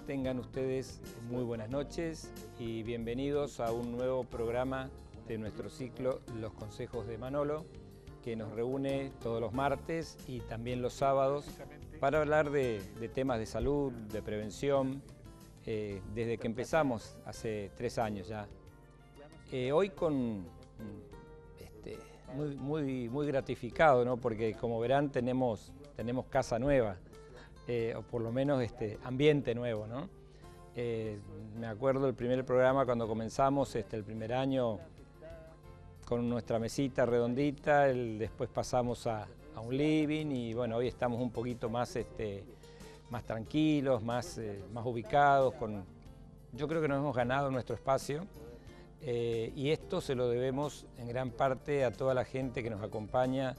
Tengan ustedes muy buenas noches y bienvenidos a un nuevo programa de nuestro ciclo Los Consejos de Manolo, que nos reúne todos los martes y también los sábados para hablar de temas de salud, de prevención, desde que empezamos hace 3 años ya. Hoy muy gratificado, ¿no? Porque como verán tenemos casa nueva. O por lo menos ambiente nuevo, ¿no? Me acuerdo el primer programa cuando comenzamos, el primer año, con nuestra mesita redondita, después pasamos a un living y bueno, hoy estamos un poquito más tranquilos, más ubicados. Yo creo que nos hemos ganado nuestro espacio y esto se lo debemos en gran parte a toda la gente que nos acompaña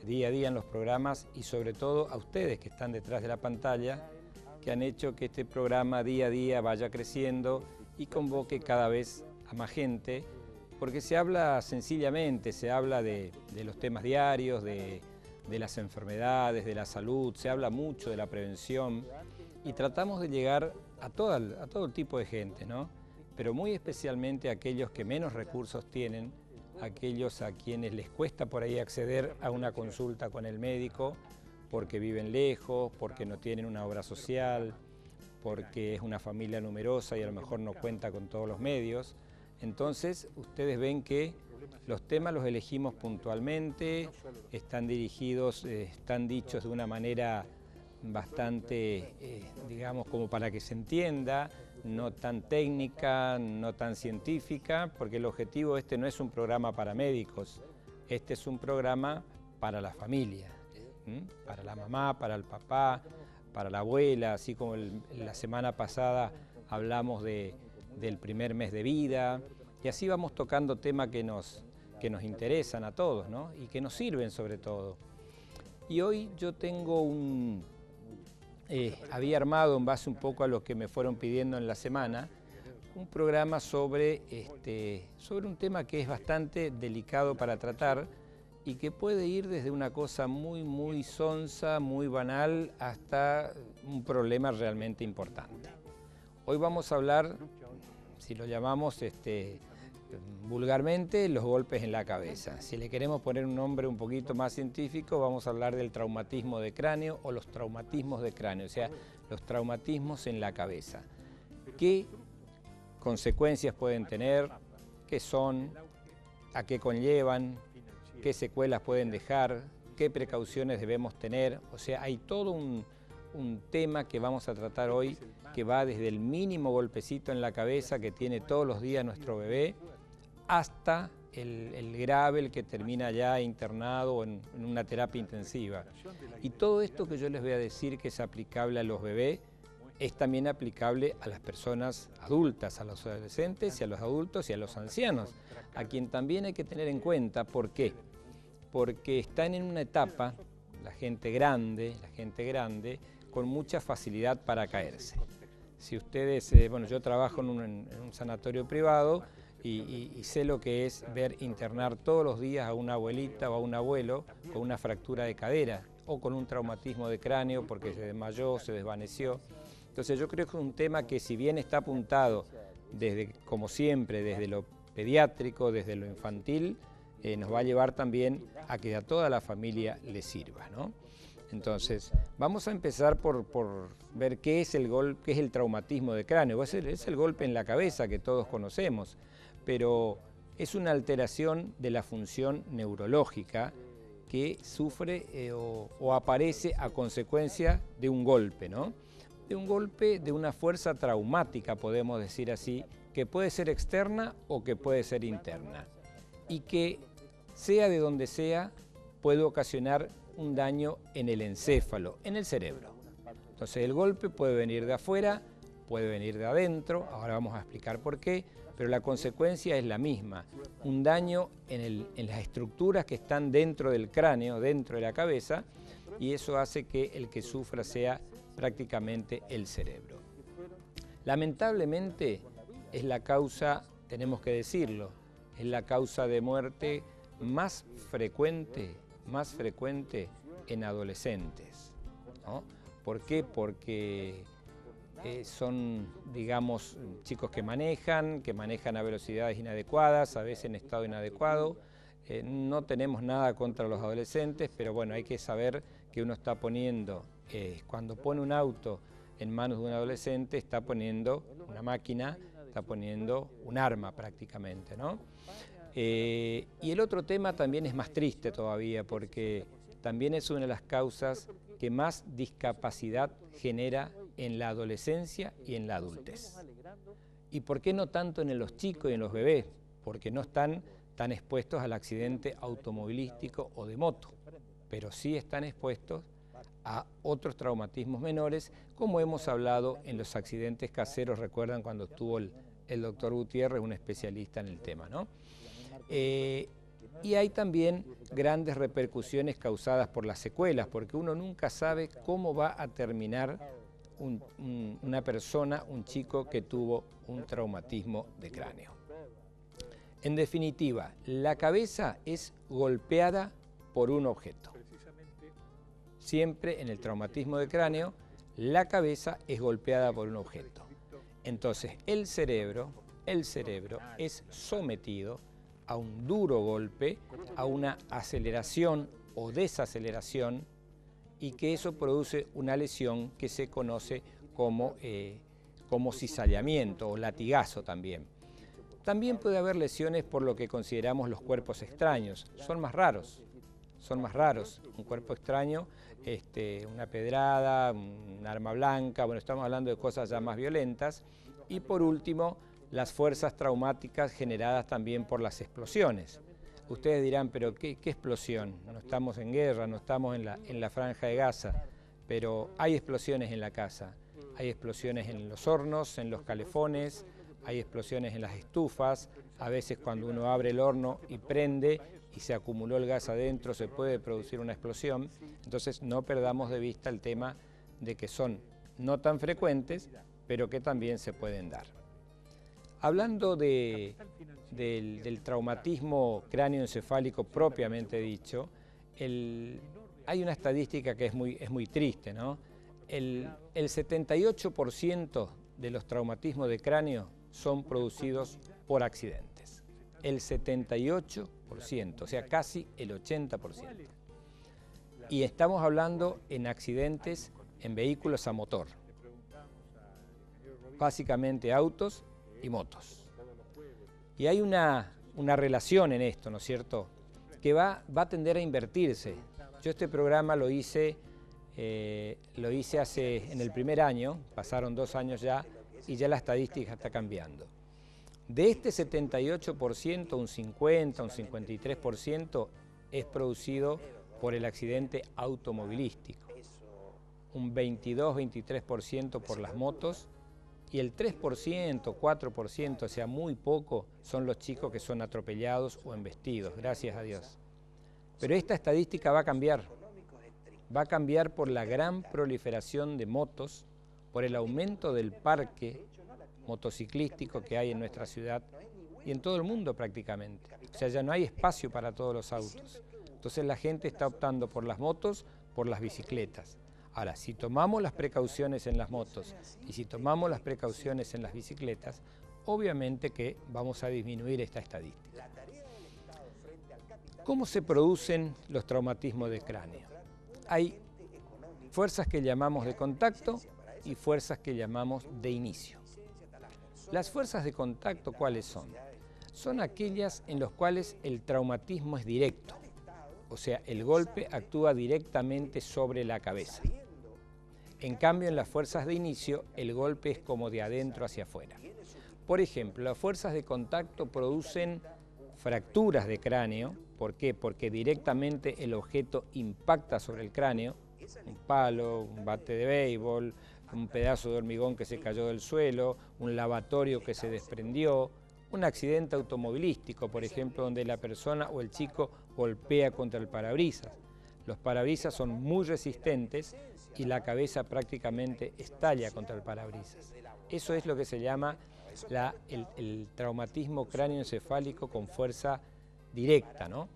día a día en los programas y sobre todo a ustedes que están detrás de la pantalla, que han hecho que este programa día a día vaya creciendo y convoque cada vez a más gente, porque se habla sencillamente, se habla de los temas diarios, de las enfermedades, de la salud, se habla mucho de la prevención y tratamos de llegar a todo tipo de gente, ¿no? Pero muy especialmente a aquellos que menos recursos tienen, aquellos a quienes les cuesta por ahí acceder a una consulta con el médico porque viven lejos, porque no tienen una obra social, porque es una familia numerosa y a lo mejor no cuenta con todos los medios. Entonces, ustedes ven que los temas los elegimos puntualmente, están dirigidos, están dichos de una manera bastante, digamos, como para que se entienda, no tan técnica, no tan científica, porque el objetivo no es un programa para médicos, es un programa para la familia, para la mamá, para el papá, para la abuela, así como la semana pasada hablamos del primer mes de vida, y así vamos tocando temas que nos interesan a todos, ¿no? Y que nos sirven sobre todo. Y hoy yo tengo había armado en base un poco a lo que me fueron pidiendo en la semana, un programa sobre un tema que es bastante delicado para tratar y que puede ir desde una cosa muy sonsa, muy banal, hasta un problema realmente importante. Hoy vamos a hablar, si lo llamamos vulgarmente, los golpes en la cabeza. Si le queremos poner un nombre un poquito más científico, vamos a hablar del traumatismo de cráneo o los traumatismos de cráneo, o sea, los traumatismos en la cabeza. ¿Qué consecuencias pueden tener? ¿Qué son? ¿A qué conllevan? ¿Qué secuelas pueden dejar? ¿Qué precauciones debemos tener? O sea, hay todo un tema que vamos a tratar hoy que va desde el mínimo golpecito en la cabeza que tiene todos los días nuestro bebé hasta el grave, el que termina ya internado en una terapia intensiva. Y todo esto que yo les voy a decir que es aplicable a los bebés es también aplicable a las personas adultas, a los adolescentes y a los adultos y a los ancianos, a quien también hay que tener en cuenta. ¿Por qué? Porque están en una etapa, la gente grande, con mucha facilidad para caerse. Si ustedes, yo trabajo en un sanatorio privado y sé lo que es ver internar todos los días a una abuelita o a un abuelo con una fractura de cadera o con un traumatismo de cráneo porque se desmayó, se desvaneció. Entonces yo creo que es un tema que, si bien está apuntado como siempre, desde lo pediátrico, desde lo infantil, nos va a llevar también a que a toda la familia le sirva, ¿no? Entonces, vamos a empezar por ver qué es el traumatismo de cráneo. Es el golpe en la cabeza que todos conocemos, pero es una alteración de la función neurológica que sufre o aparece a consecuencia de un golpe, ¿no? De un golpe de una fuerza traumática, podemos decir así, que puede ser externa o que puede ser interna, y que, sea de donde sea, puede ocasionar un daño en el encéfalo, en el cerebro. Entonces el golpe puede venir de afuera, puede venir de adentro, ahora vamos a explicar por qué, pero la consecuencia es la misma, un daño en las estructuras que están dentro del cráneo, dentro de la cabeza, y eso hace que el que sufra sea prácticamente el cerebro. Lamentablemente es la causa, tenemos que decirlo, es la causa de muerte más frecuente en adolescentes, ¿no? ¿Por qué? Porque son, digamos, chicos que manejan a velocidades inadecuadas, a veces en estado inadecuado. No tenemos nada contra los adolescentes, pero bueno, hay que saber que uno está poniendo, cuando pone un auto en manos de un adolescente, está poniendo una máquina, está poniendo un arma prácticamente, ¿no? Y el otro tema también es más triste todavía, porque también es una de las causas que más discapacidad genera en la adolescencia y en la adultez. ¿Y por qué no tanto en los chicos y en los bebés? Porque no están tan expuestos al accidente automovilístico o de moto, pero sí están expuestos a otros traumatismos menores, como hemos hablado en los accidentes caseros. Recuerdan cuando estuvo el doctor Gutiérrez, un especialista en el tema, ¿no? Y hay también grandes repercusiones causadas por las secuelas, porque uno nunca sabe cómo va a terminar una persona, un chico que tuvo un traumatismo de cráneo. En definitiva, la cabeza es golpeada por un objeto. Siempre en el traumatismo de cráneo, la cabeza es golpeada por un objeto. Entonces, el cerebro es sometido a un duro golpe, a una aceleración o desaceleración, y que eso produce una lesión que se conoce como cizallamiento o latigazo también. También puede haber lesiones por lo que consideramos los cuerpos extraños. Son más raros. Un cuerpo extraño, una pedrada, un arma blanca, bueno, estamos hablando de cosas ya más violentas. Y por último, las fuerzas traumáticas generadas también por las explosiones. Ustedes dirán, pero ¿qué explosión? No estamos en guerra, no estamos en la franja de Gaza, pero hay explosiones en la casa. Hay explosiones en los hornos, en los calefones, hay explosiones en las estufas. A veces cuando uno abre el horno y prende y se acumuló el gas adentro, se puede producir una explosión. Entonces no perdamos de vista el tema de que son no tan frecuentes, pero que también se pueden dar. Hablando del traumatismo cráneoencefálico propiamente dicho, hay una estadística que es muy triste, ¿no? El 78% de los traumatismos de cráneo son producidos por accidentes. El 78%, o sea, casi el 80%. Y estamos hablando en accidentes en vehículos a motor, básicamente autos y motos. Y hay una relación en esto, ¿no es cierto?, que va a tender a invertirse. Yo este programa lo hice en el primer año, pasaron 2 años ya, y ya la estadística está cambiando. De este 78%, un 50, un 53% es producido por el accidente automovilístico, un 22-23% por las motos, y el 3%, 4%, o sea, muy poco, son los chicos que son atropellados o embestidos, gracias a Dios. Pero esta estadística va a cambiar por la gran proliferación de motos, por el aumento del parque motociclístico que hay en nuestra ciudad y en todo el mundo prácticamente. O sea, ya no hay espacio para todos los autos. Entonces la gente está optando por las motos, por las bicicletas. Ahora, si tomamos las precauciones en las motos y si tomamos las precauciones en las bicicletas, obviamente que vamos a disminuir esta estadística. ¿Cómo se producen los traumatismos de cráneo? Hay fuerzas que llamamos de contacto y fuerzas que llamamos de inicio. Las fuerzas de contacto, ¿cuáles son? Son aquellas en las cuales el traumatismo es directo, o sea, el golpe actúa directamente sobre la cabeza. En cambio, en las fuerzas de inicio, el golpe es como de adentro hacia afuera. Por ejemplo, las fuerzas de contacto producen fracturas de cráneo. ¿Por qué? Porque directamente el objeto impacta sobre el cráneo, un palo, un bate de béisbol, un pedazo de hormigón que se cayó del suelo, un lavatorio que se desprendió, un accidente automovilístico, por ejemplo, donde la persona o el chico golpea contra el parabrisas. Los parabrisas son muy resistentes y la cabeza prácticamente estalla contra el parabrisas. Eso es lo que se llama el traumatismo cráneoencefálico con fuerza directa, ¿no?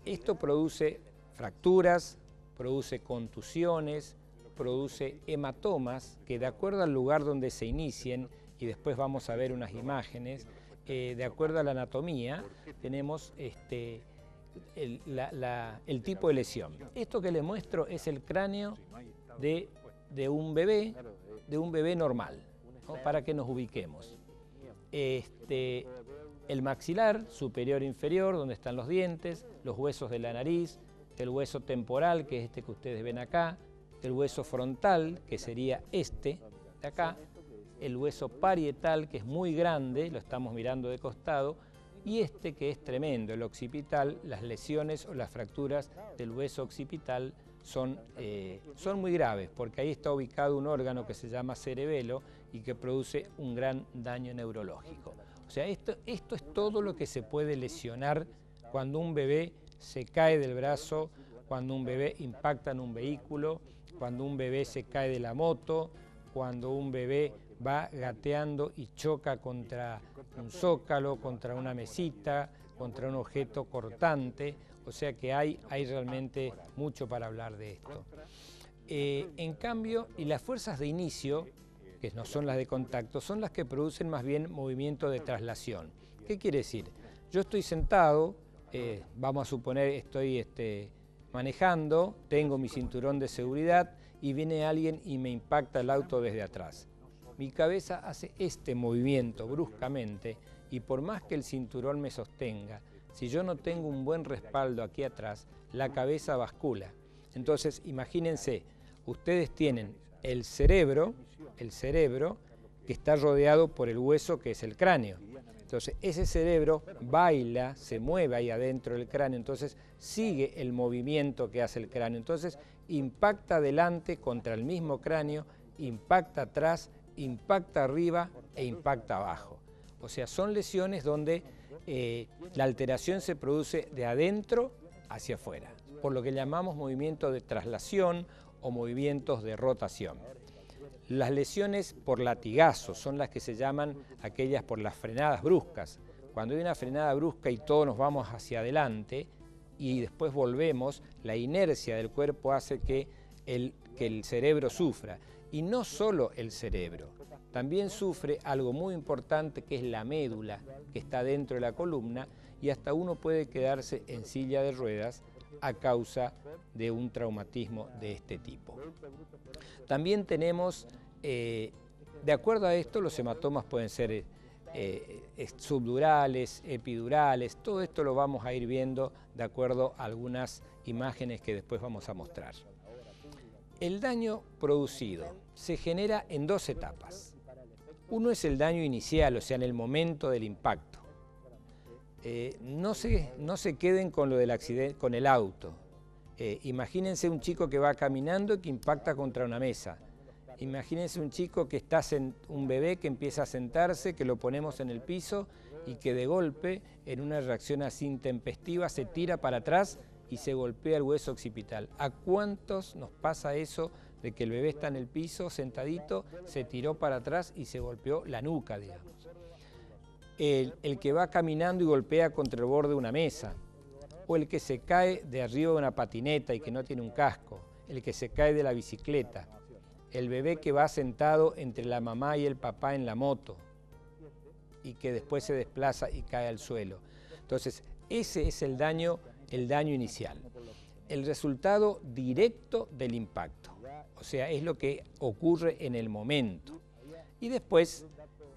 Esto produce fracturas, produce contusiones, produce hematomas que, de acuerdo al lugar donde se inicien, y después vamos a ver unas imágenes, de acuerdo a la anatomía, tenemos el tipo de lesión. Esto que les muestro es el cráneo de un bebé normal, ¿no? Para que nos ubiquemos. El maxilar, superior e inferior, donde están los dientes, los huesos de la nariz, el hueso temporal, que es este que ustedes ven acá, el hueso frontal, que sería este de acá, el hueso parietal, que es muy grande, lo estamos mirando de costado, y este que es tremendo, el occipital. Las lesiones o las fracturas del hueso occipital son muy graves, porque ahí está ubicado un órgano que se llama cerebelo y que produce un gran daño neurológico. O sea, esto es todo lo que se puede lesionar cuando un bebé se cae del brazo, cuando un bebé impacta en un vehículo, cuando un bebé se cae de la moto, cuando un bebé va gateando y choca contra un zócalo, contra una mesita, contra un objeto cortante. O sea que hay realmente mucho para hablar de esto. En cambio, y las fuerzas de inicio, que no son las de contacto, son las que producen más bien movimiento de traslación. ¿Qué quiere decir? Yo estoy sentado, vamos a suponer estoy manejando, tengo mi cinturón de seguridad y viene alguien y me impacta el auto desde atrás. Mi cabeza hace este movimiento bruscamente y por más que el cinturón me sostenga, si yo no tengo un buen respaldo aquí atrás, la cabeza bascula. Entonces, imagínense, ustedes tienen el cerebro que está rodeado por el hueso que es el cráneo. Entonces, ese cerebro baila, se mueve ahí adentro del cráneo, entonces sigue el movimiento que hace el cráneo. Entonces, impacta adelante contra el mismo cráneo, impacta atrás, impacta arriba e impacta abajo. O sea, son lesiones donde la alteración se produce de adentro hacia afuera, por lo que llamamos movimiento de traslación o movimientos de rotación. Las lesiones por latigazos son las que se llaman aquellas por las frenadas bruscas. Cuando hay una frenada brusca y todos nos vamos hacia adelante y después volvemos, la inercia del cuerpo hace que el cerebro sufra. Y no solo el cerebro, también sufre algo muy importante que es la médula, que está dentro de la columna, y hasta uno puede quedarse en silla de ruedas a causa de un traumatismo de este tipo. También tenemos, de acuerdo a esto, los hematomas pueden ser subdurales, epidurales, todo esto lo vamos a ir viendo de acuerdo a algunas imágenes que después vamos a mostrar. El daño producido se genera en dos etapas. Uno es el daño inicial, o sea, en el momento del impacto. No se queden con lo del accidente, con el auto. Imagínense un chico que va caminando y que impacta contra una mesa. Imagínense un chico que un bebé que empieza a sentarse, que lo ponemos en el piso y que de golpe, en una reacción así intempestiva, se tira para atrás y se golpea el hueso occipital. ¿A cuántos nos pasa eso de que el bebé está en el piso, sentadito, se tiró para atrás y se golpeó la nuca, digamos? El que va caminando y golpea contra el borde de una mesa, o el que se cae de arriba de una patineta y que no tiene un casco, el que se cae de la bicicleta, el bebé que va sentado entre la mamá y el papá en la moto y que después se desplaza y cae al suelo. Entonces, ese es el daño inicial, el resultado directo del impacto, o sea, es lo que ocurre en el momento. Y después,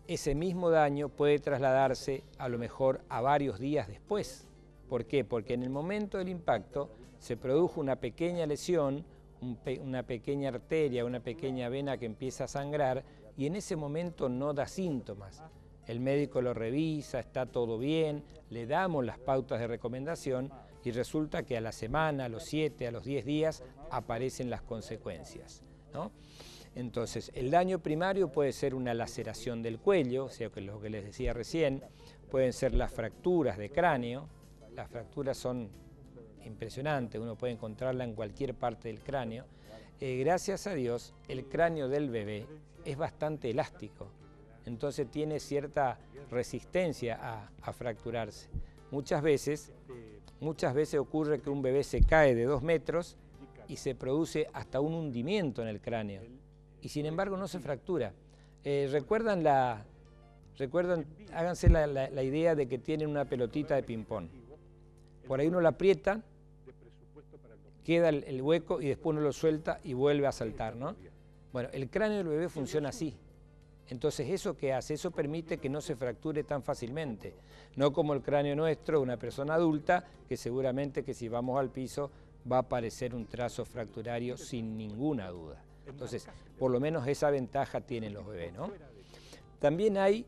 ese mismo daño puede trasladarse a lo mejor a varios días después. ¿Por qué? Porque en el momento del impacto se produjo una pequeña lesión, una pequeña arteria, una pequeña vena que empieza a sangrar y en ese momento no da síntomas. El médico lo revisa, está todo bien, le damos las pautas de recomendación y resulta que a la semana, a los 7, a los 10 días aparecen las consecuencias, ¿no? Entonces, el daño primario puede ser una laceración del cuello, o sea, lo que les decía recién, pueden ser las fracturas de cráneo. Las fracturas son impresionantes, uno puede encontrarla en cualquier parte del cráneo. Gracias a Dios, el cráneo del bebé es bastante elástico, entonces tiene cierta resistencia a fracturarse. Muchas veces ocurre que un bebé se cae de 2 metros y se produce hasta un hundimiento en el cráneo. Y sin embargo no se fractura. Háganse la idea de que tienen una pelotita de ping-pong. Por ahí uno la aprieta, queda el hueco y después uno lo suelta y vuelve a saltar, ¿no? Bueno, el cráneo del bebé funciona así. Entonces, ¿eso qué hace? Eso permite que no se fracture tan fácilmente. No como el cráneo nuestro de una persona adulta, que seguramente que si vamos al piso va a aparecer un trazo fracturario sin ninguna duda. Entonces, por lo menos esa ventaja tienen los bebés, ¿no? También hay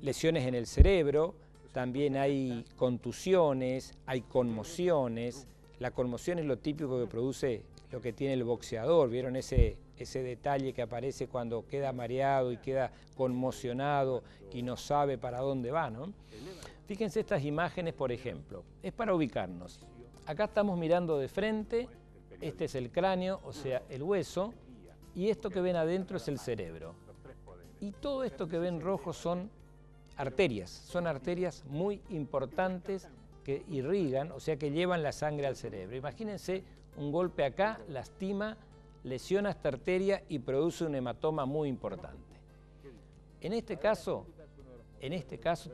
lesiones en el cerebro, también hay contusiones, hay conmociones. La conmoción es lo típico que produce lo que tiene el boxeador. ¿Vieron ese detalle que aparece cuando queda mareado y queda conmocionado y no sabe para dónde va, ¿no? Fíjense estas imágenes, por ejemplo. Es para ubicarnos. Acá estamos mirando de frente, este es el cráneo, o sea, el hueso, y esto que ven adentro es el cerebro. Y todo esto que ven rojo son arterias muy importantes que irrigan, o sea que llevan la sangre al cerebro. Imagínense un golpe acá, lastima, lesiona esta arteria y produce un hematoma muy importante. En este caso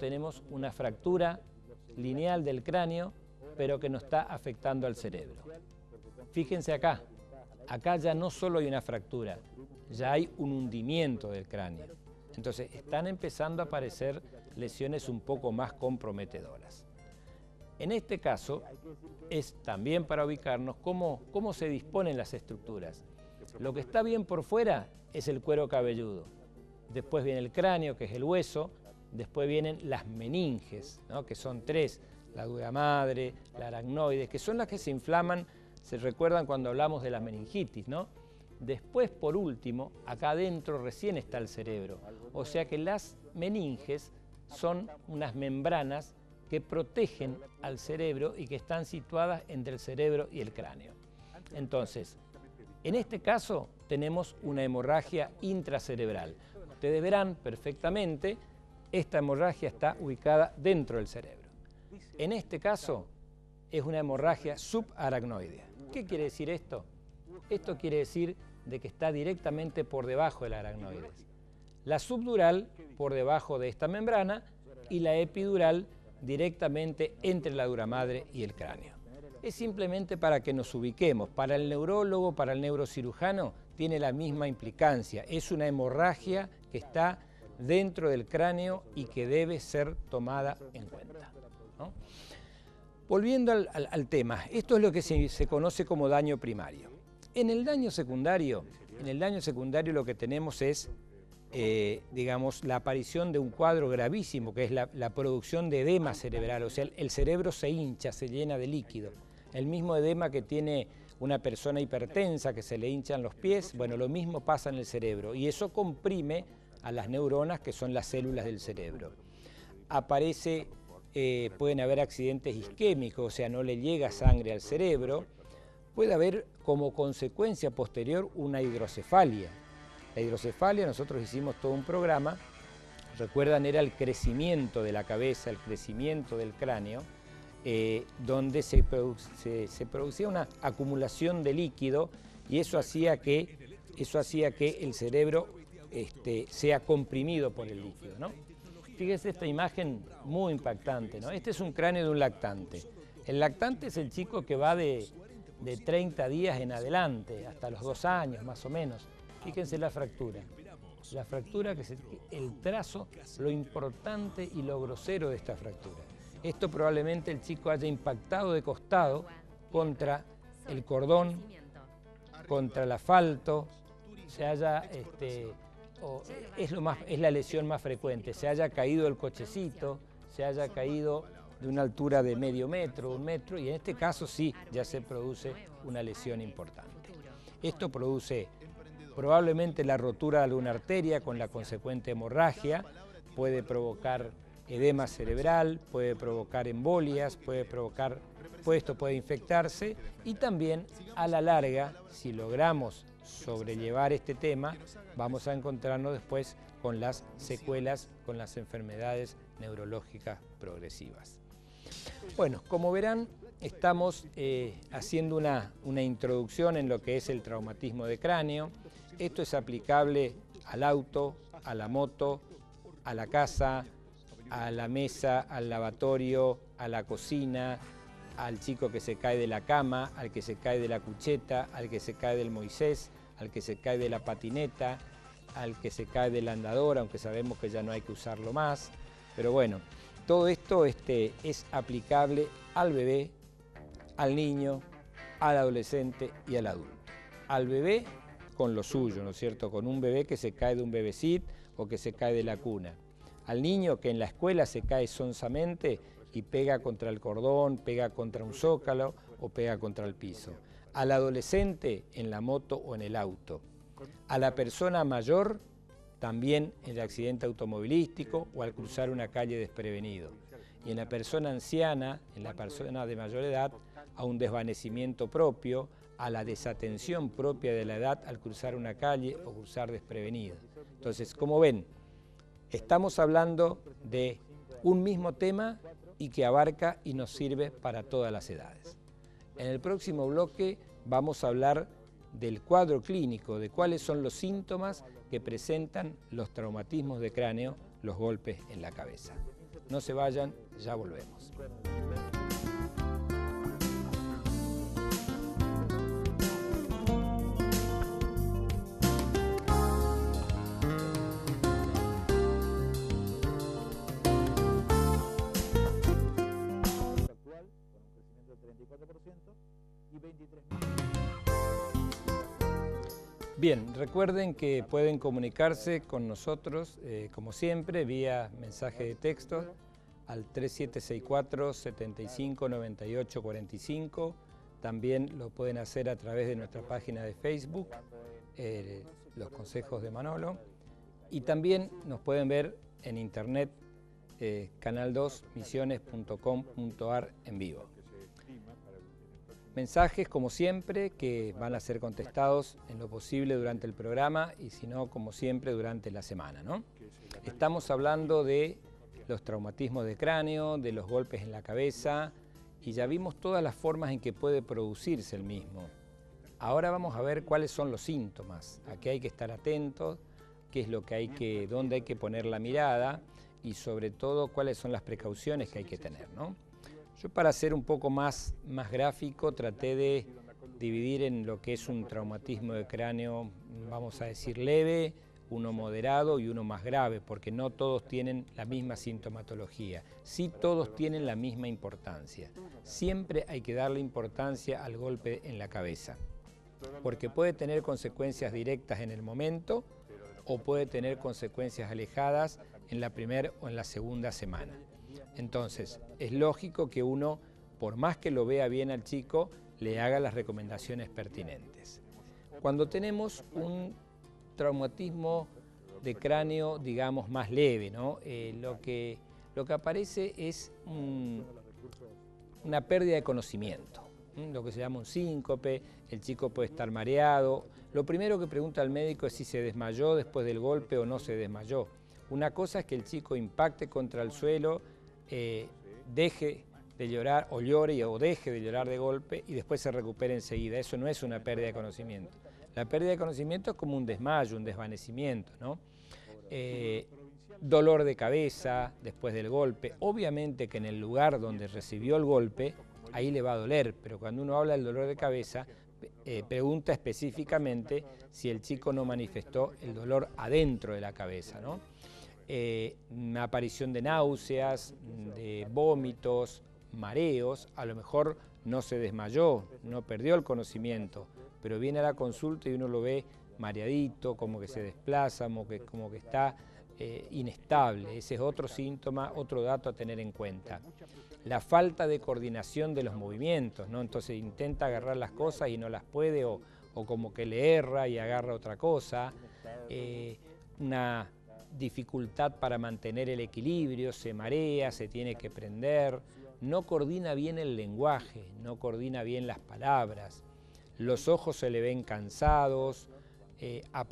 tenemos una fractura lineal del cráneo, pero que no está afectando al cerebro. Fíjense acá ya no solo hay una fractura, ya hay un hundimiento del cráneo. Entonces están empezando a aparecer lesiones un poco más comprometedoras. En este caso es también para ubicarnos cómo se disponen las estructuras. Lo que está bien por fuera es el cuero cabelludo. Después viene el cráneo, que es el hueso. Después vienen las meninges, ¿no? Que son 3, la dura madre, la aracnoide, que son las que se inflaman, se recuerdan cuando hablamos de la meningitis, ¿no? Después, por último, acá adentro recién está el cerebro. O sea que las meninges son unas membranas que protegen al cerebro y que están situadas entre el cerebro y el cráneo. Entonces, en este caso tenemos una hemorragia intracerebral. Ustedes verán perfectamente, esta hemorragia está ubicada dentro del cerebro. En este caso es una hemorragia subaracnoidea. ¿Qué quiere decir esto? Esto quiere decir de que está directamente por debajo de la aracnoides. La subdural por debajo de esta membrana y la epidural directamente entre la dura madre y el cráneo. Es simplemente para que nos ubiquemos. Para el neurólogo, para el neurocirujano, tiene la misma implicancia. Es una hemorragia que está dentro del cráneo y que debe ser tomada en cuenta, ¿no? Volviendo al tema, esto es lo que se conoce como daño primario. En el daño secundario lo que tenemos es digamos, la aparición de un cuadro gravísimo, que es la producción de edema cerebral, o sea, el cerebro se hincha, se llena de líquido. El mismo edema que tiene una persona hipertensa, que se le hinchan los pies, bueno, lo mismo pasa en el cerebro, y eso comprime a las neuronas, que son las células del cerebro. Pueden haber accidentes isquémicos, o sea, no le llega sangre al cerebro. Puede haber como consecuencia posterior una hidrocefalia. La hidrocefalia, nosotros hicimos todo un programa, recuerdan, era el crecimiento de la cabeza, el crecimiento del cráneo, donde se producía una acumulación de líquido y eso hacía que el cerebro sea comprimido por el líquido, ¿no? Fíjese esta imagen muy impactante, ¿no? Este es un cráneo de un lactante. El lactante es el chico que va de 30 días en adelante, hasta los 2 años más o menos. Fíjense la fractura, el trazo, lo importante y lo grosero de esta fractura. Esto probablemente el chico haya impactado de costado contra el cordón, contra el asfalto, es la lesión más frecuente, se haya caído el cochecito, se haya caído de una altura de medio metro, 1 metro, y en este caso sí, ya se produce una lesión importante. Esto produce probablemente la rotura de alguna arteria con la consecuente hemorragia, puede provocar edema cerebral, puede provocar embolias, esto puede infectarse y también a la larga, si logramos sobrellevar este tema, vamos a encontrarnos después con las secuelas, con las enfermedades neurológicas progresivas. Bueno, como verán, estamos haciendo una introducción en lo que es el traumatismo de cráneo. Esto es aplicable al auto, a la moto, a la casa, a la mesa, al lavatorio, a la cocina, al chico que se cae de la cama, al que se cae de la cucheta, al que se cae del Moisés, al que se cae de la patineta, al que se cae del andador, aunque sabemos que ya no hay que usarlo más. Pero bueno, todo esto es aplicable al bebé, al niño, al adolescente y al adulto. Al bebé con lo suyo, ¿no es cierto? Con un bebé que se cae de un bebecit o que se cae de la cuna. Al niño que en la escuela se cae sonsamente y pega contra el cordón, pega contra un zócalo o pega contra el piso. Al adolescente en la moto o en el auto. A la persona mayor también en el accidente automovilístico o al cruzar una calle desprevenido. Y en la persona anciana, en la persona de mayor edad, a un desvanecimiento propio, a la desatención propia de la edad al cruzar una calle o cruzar desprevenido. Entonces, como ven, estamos hablando de un mismo tema y que abarca y nos sirve para todas las edades. En el próximo bloque vamos a hablar del cuadro clínico, de cuáles son los síntomas que presentan los traumatismos de cráneo, los golpes en la cabeza. No se vayan, ya volvemos. Bien, recuerden que pueden comunicarse con nosotros, como siempre, vía mensaje de texto al 3764-759845. También lo pueden hacer a través de nuestra página de Facebook, Los Consejos de Manolo. Y también nos pueden ver en internet, canal2misiones.com.ar en vivo. Mensajes, como siempre, que van a ser contestados en lo posible durante el programa y si no, como siempre, durante la semana, ¿no? Estamos hablando de los traumatismos de cráneo, de los golpes en la cabeza y ya vimos todas las formas en que puede producirse el mismo. Ahora vamos a ver cuáles son los síntomas, a qué hay que estar atentos, qué es lo que dónde hay que poner la mirada y sobre todo cuáles son las precauciones que hay que tener, ¿no? Yo, para ser un poco más gráfico, traté de dividir en lo que es un traumatismo de cráneo, vamos a decir leve, uno moderado y uno más grave, porque no todos tienen la misma sintomatología, sí todos tienen la misma importancia. Siempre hay que darle importancia al golpe en la cabeza, porque puede tener consecuencias directas en el momento o puede tener consecuencias alejadas en la primera o en la segunda semana. Entonces, es lógico que uno, por más que lo vea bien al chico, le haga las recomendaciones pertinentes. Cuando tenemos un traumatismo de cráneo, digamos, más leve, ¿no? Lo que aparece es una pérdida de conocimiento, lo que se llama un síncope, el chico puede estar mareado. Lo primero que pregunta el médico es si se desmayó después del golpe o no se desmayó. Una cosa es que el chico impacte contra el suelo, deje de llorar o llore o deje de llorar de golpe y después se recupere enseguida. Eso no es una pérdida de conocimiento. La pérdida de conocimiento es como un desmayo, un desvanecimiento, ¿no? Dolor de cabeza después del golpe. Obviamente que en el lugar donde recibió el golpe, ahí le va a doler, pero cuando uno habla del dolor de cabeza, pregunta específicamente si el chico no manifestó el dolor adentro de la cabeza, ¿no? Una aparición de náuseas, de vómitos, mareos, a lo mejor no se desmayó, no perdió el conocimiento, pero viene a la consulta y uno lo ve mareadito, como que se desplaza, como que está inestable. Ese es otro síntoma, otro dato a tener en cuenta. La falta de coordinación de los movimientos, ¿no? Entonces intenta agarrar las cosas y no las puede, o como que le erra y agarra otra cosa. Una dificultad para mantener el equilibrio, se marea, se tiene que prender, no coordina bien el lenguaje, no coordina bien las palabras, los ojos se le ven cansados, a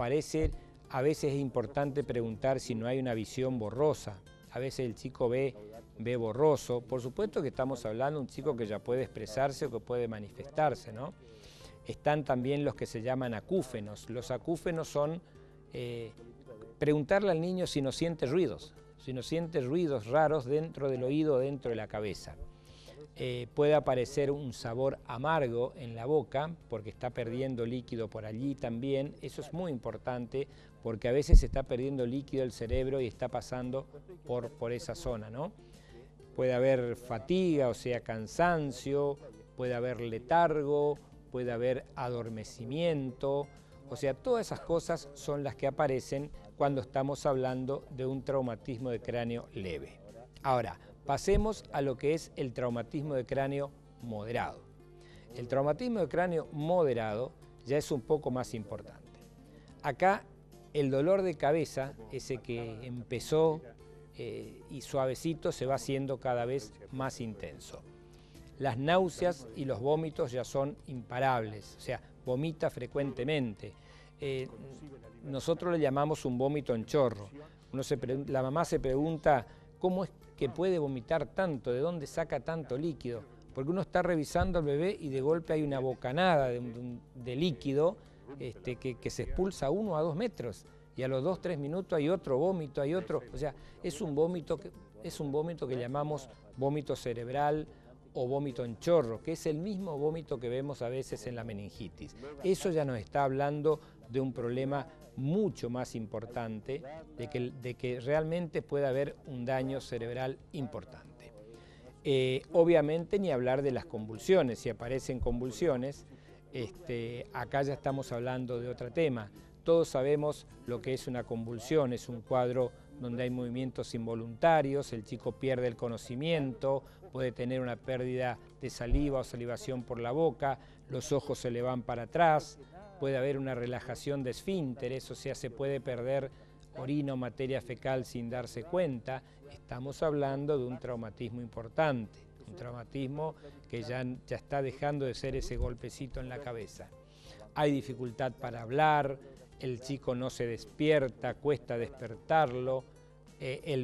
veces es importante preguntar si no hay una visión borrosa, a veces el chico ve borroso. Por supuesto que estamos hablando de un chico que ya puede expresarse o que puede manifestarse, ¿no? Están también los que se llaman acúfenos. Los acúfenos son preguntarle al niño si no siente ruidos raros dentro del oído, dentro de la cabeza. Puede aparecer un sabor amargo en la boca porque está perdiendo líquido por allí también. Eso es muy importante porque a veces se está perdiendo líquido el cerebro y está pasando por esa zona, ¿no? Puede haber fatiga, o sea, cansancio, puede haber letargo, puede haber adormecimiento, o sea, todas esas cosas son las que aparecen cuando estamos hablando de un traumatismo de cráneo leve. Ahora, pasemos a lo que es el traumatismo de cráneo moderado. El traumatismo de cráneo moderado ya es un poco más importante. Acá el dolor de cabeza, ese que empezó y suavecito, se va haciendo cada vez más intenso. Las náuseas y los vómitos ya son imparables, o sea, vomita frecuentemente. Nosotros le llamamos un vómito en chorro. La mamá se pregunta, ¿cómo es que puede vomitar tanto? ¿De dónde saca tanto líquido? Porque uno está revisando al bebé y de golpe hay una bocanada de líquido que se expulsa a 1 a 2 metros. Y a los 2-3 minutos hay otro vómito, hay otro. O sea, es un vómito que llamamos vómito cerebral o vómito en chorro, que es el mismo vómito que vemos a veces en la meningitis. Eso ya nos está hablando de un problema mucho más importante, de que realmente puede haber un daño cerebral importante. Obviamente ni hablar de las convulsiones. Si aparecen convulsiones, acá ya estamos hablando de otro tema. Todos sabemos lo que es una convulsión, es un cuadro donde hay movimientos involuntarios, el chico pierde el conocimiento, puede tener una pérdida de saliva o salivación por la boca, los ojos se le van para atrás, puede haber una relajación de esfínteres, o sea, se puede perder orina o materia fecal sin darse cuenta. Estamos hablando de un traumatismo importante, un traumatismo que ya está dejando de ser ese golpecito en la cabeza. Hay dificultad para hablar, el chico no se despierta, cuesta despertarlo.